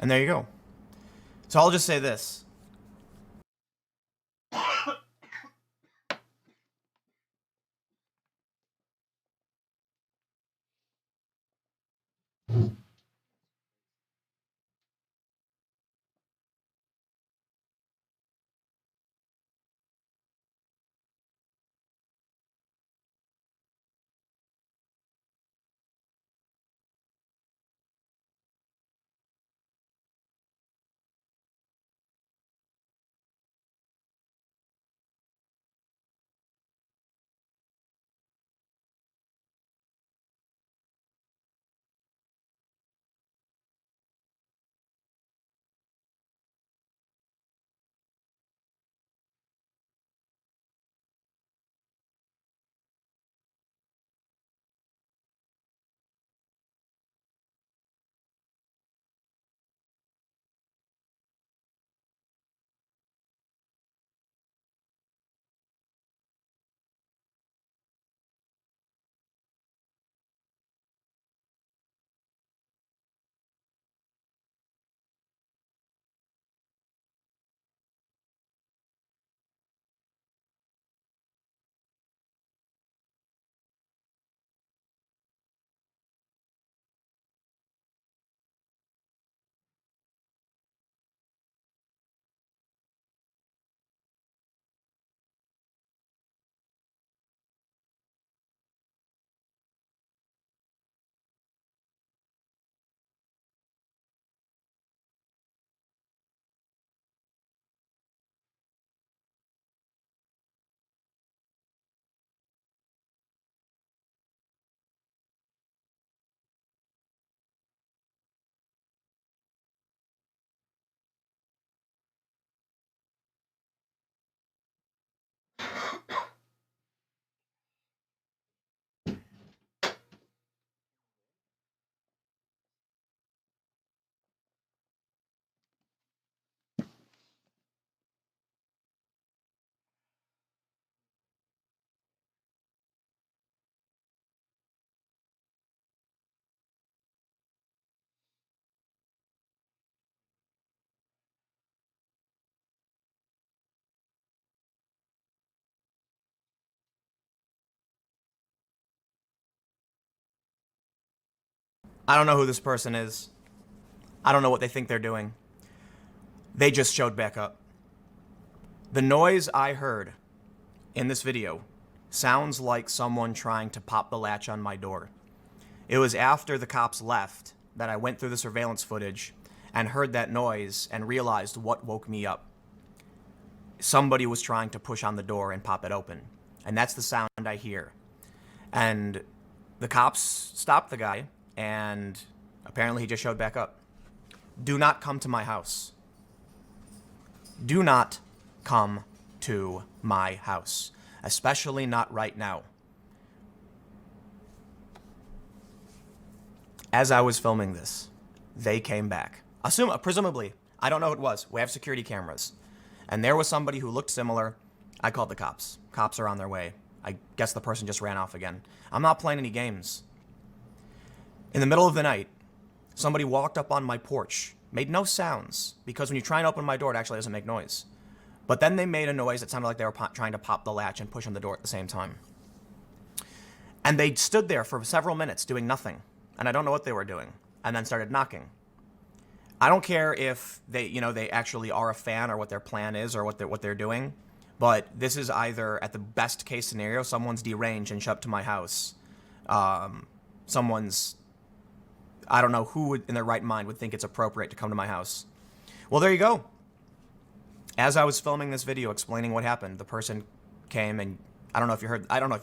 And there you go. So I'll just say this. I don't know who this person is. I don't know what they think they're doing. They just showed back up. The noise I heard in this video sounds like someone trying to pop the latch on my door. It was after the cops left that I went through the surveillance footage and heard that noise and realized what woke me up. Somebody was trying to push on the door and pop it open. And that's the sound I hear. And the cops stopped the guy, and apparently he just showed back up. Do not come to my house. Do not come to my house, especially not right now. As I was filming this, they came back. Presumably, I don't know who it was. We have security cameras. And there was somebody who looked similar. I called the cops. Cops are on their way. I guess the person just ran off again. I'm not playing any games. In the middle of the night, somebody walked up on my porch, made no sounds, because when you try and open my door, it actually doesn't make noise. But then they made a noise that sounded like they were trying to pop the latch and push on the door at the same time. And they stood there for several minutes doing nothing. And I don't know what they were doing. And then started knocking. I don't care if they actually are a fan or what their plan is or what they're doing. But this is either, at the best case scenario, someone's deranged and showed up to my house. Someone's, I don't know who in their right mind would think it's appropriate to come to my house. Well, there you go. As I was filming this video explaining what happened, the person came and I don't know if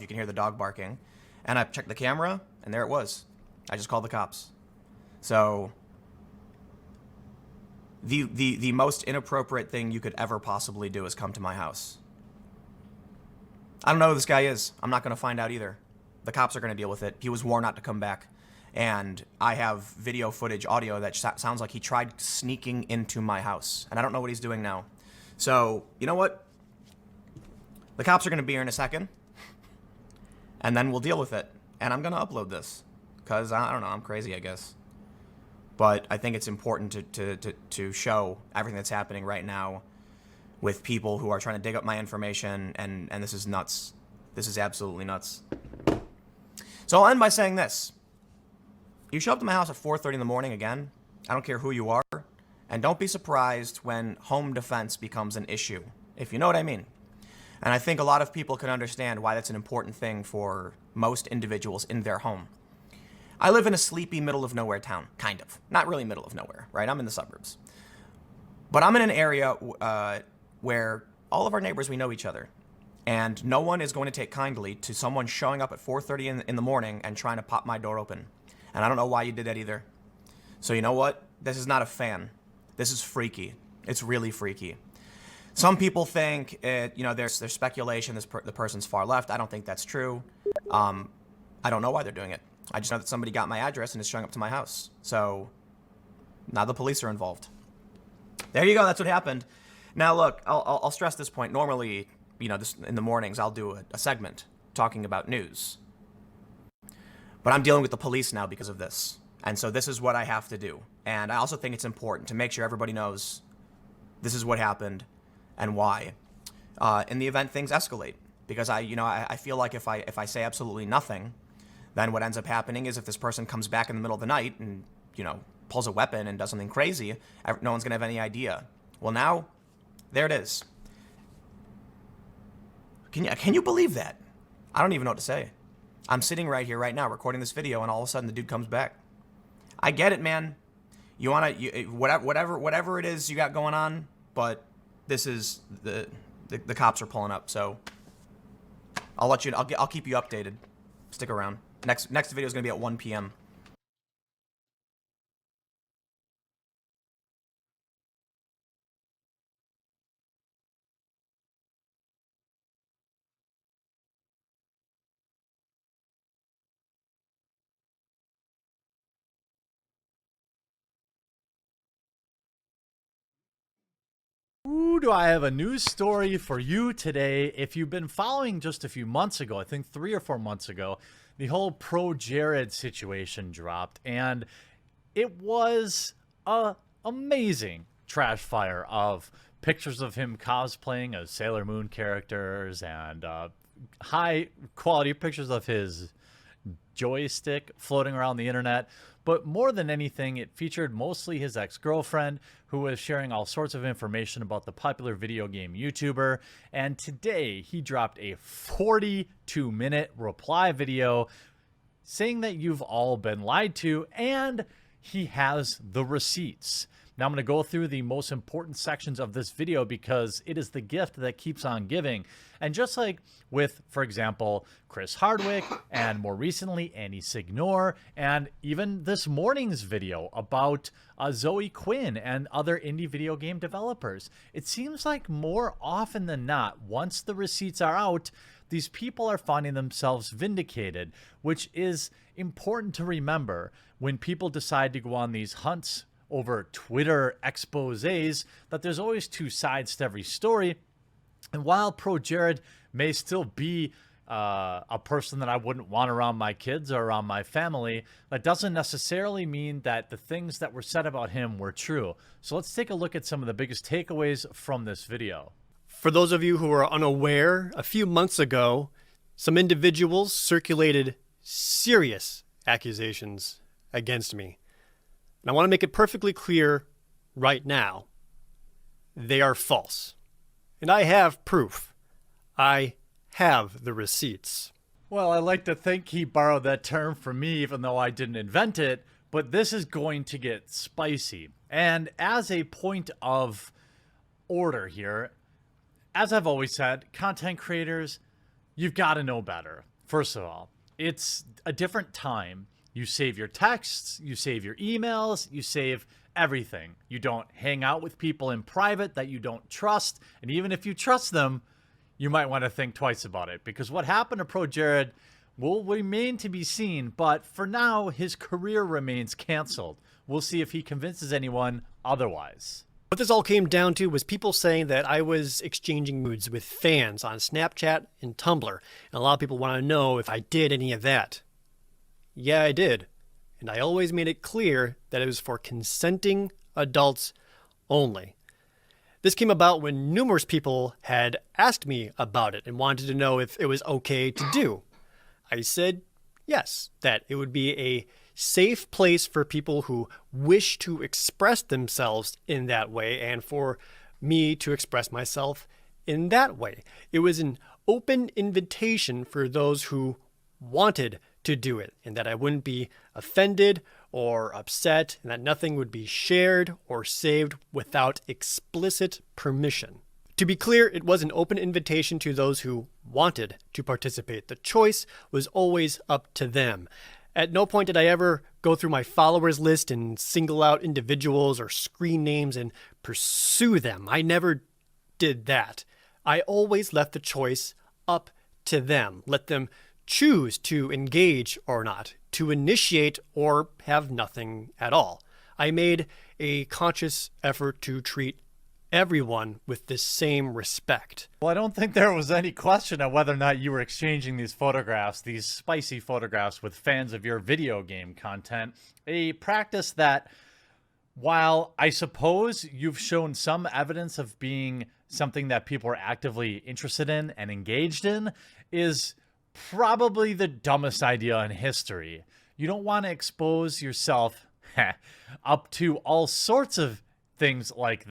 you can hear the dog barking. And I checked the camera and there it was. I just called the cops. So the most inappropriate thing you could ever possibly do is come to my house. I don't know who this guy is. I'm not going to find out either. The cops are going to deal with it. He was warned not to come back. And I have video footage, audio that sounds like he tried sneaking into my house. And I don't know what he's doing now. So, you know what? The cops are going to be here in a second. And then we'll deal with it. And I'm going to upload this. Because, I don't know, I'm crazy, I guess. but I think it's important to show everything that's happening right now with people who are trying to dig up my information, and this is nuts. This is absolutely nuts. So I'll end by saying this. You show up to my house at 4:30 in the morning again, I don't care who you are, and don't be surprised when home defense becomes an issue, if you know what I mean. And I think a lot of people can understand why that's an important thing for most individuals in their home. I live in a sleepy middle of nowhere town, kind of. Not really middle of nowhere, right? I'm in the suburbs. But I'm in an area where all of our neighbors, we know each other. And no one is going to take kindly to someone showing up at 4:30 in the morning and trying to pop my door open. And I don't know why you did that either. So you know what? This is not a fan. This is freaky. It's really freaky. Some people think there's speculation. The person's far left. I don't think that's true. I don't know why they're doing it. I just know that somebody got my address and is showing up to my house. So now the police are involved. There you go. That's what happened. Now look, I'll stress this point. Normally, this in the mornings I'll do a segment talking about news. But I'm dealing with the police now because of this. And so this is what I have to do. And I also think it's important to make sure everybody knows this is what happened and why. In the event things escalate. Because I feel like if I say absolutely nothing, then what ends up happening is if this person comes back in the middle of the night and, pulls a weapon and does something crazy, no one's going to have any idea. Well, now, there it is. Can you believe that? I don't even know what to say. I'm sitting right here right now recording this video, and all of a sudden the dude comes back. I get it, man. You want to whatever it is you got going on, but this is the cops are pulling up. So I'll let you. I'll keep you updated. Stick around. Next video is gonna be at 1 p.m. Ooh, do I have a news story for you today. If you've been following just a few months ago, I think 3 or 4 months ago, the whole Pro Jared situation dropped, and it was a amazing trash fire of pictures of him cosplaying as Sailor Moon characters and high quality pictures of his joystick floating around the internet. But more than anything, it featured mostly his ex-girlfriend, who was sharing all sorts of information about the popular video game YouTuber. And today, he dropped a 42-minute reply video saying that you've all been lied to, and he has the receipts. Now I'm going to go through the most important sections of this video because it is the gift that keeps on giving. And just like with, for example, Chris Hardwick, and more recently Annie Signor, and even this morning's video about Zoe Quinn and other indie video game developers, it seems like more often than not, once the receipts are out, these people are finding themselves vindicated, which is important to remember when people decide to go on these hunts over Twitter exposés, that there's always two sides to every story. And while Pro Jared may still be a person that I wouldn't want around my kids or around my family, that doesn't necessarily mean that the things that were said about him were true. So let's take a look at some of the biggest takeaways from this video. For those of you who are unaware, a few months ago, some individuals circulated serious accusations against me. And I want to make it perfectly clear right now, they are false. And I have proof. I have the receipts. Well, I like to think he borrowed that term from me, even though I didn't invent it, but this is going to get spicy. And as a point of order here, as I've always said, content creators, you've got to know better. First of all, it's a different time. You save your texts, you save your emails, you save everything. You don't hang out with people in private that you don't trust. And even if you trust them, you might want to think twice about it, because what happened to Pro Jared will remain to be seen. But for now, his career remains canceled. We'll see if he convinces anyone otherwise. What this all came down to was people saying that I was exchanging nudes with fans on Snapchat and Tumblr. And a lot of people want to know if I did any of that. Yeah, I did. and I always made it clear that it was for consenting adults only. This came about when numerous people had asked me about it and wanted to know if it was okay to do. I said yes, that it would be a safe place for people who wish to express themselves in that way and for me to express myself in that way. It was an open invitation for those who wanted to do it, and that I wouldn't be offended or upset, and that nothing would be shared or saved without explicit permission. To be clear, it was an open invitation to those who wanted to participate. The choice was always up to them. At no point did I ever go through my followers list and single out individuals or screen names and pursue them. I never did that. I always left the choice up to them. Let them choose to engage or not, to initiate or have nothing at all. I made a conscious effort to treat everyone with the same respect. Well, I don't think there was any question of whether or not you were exchanging these photographs, these spicy photographs, with fans of your video game content. A practice that, while I suppose you've shown some evidence of being something that people are actively interested in and engaged in, is probably the dumbest idea in history. You don't want to expose yourself up to all sorts of things like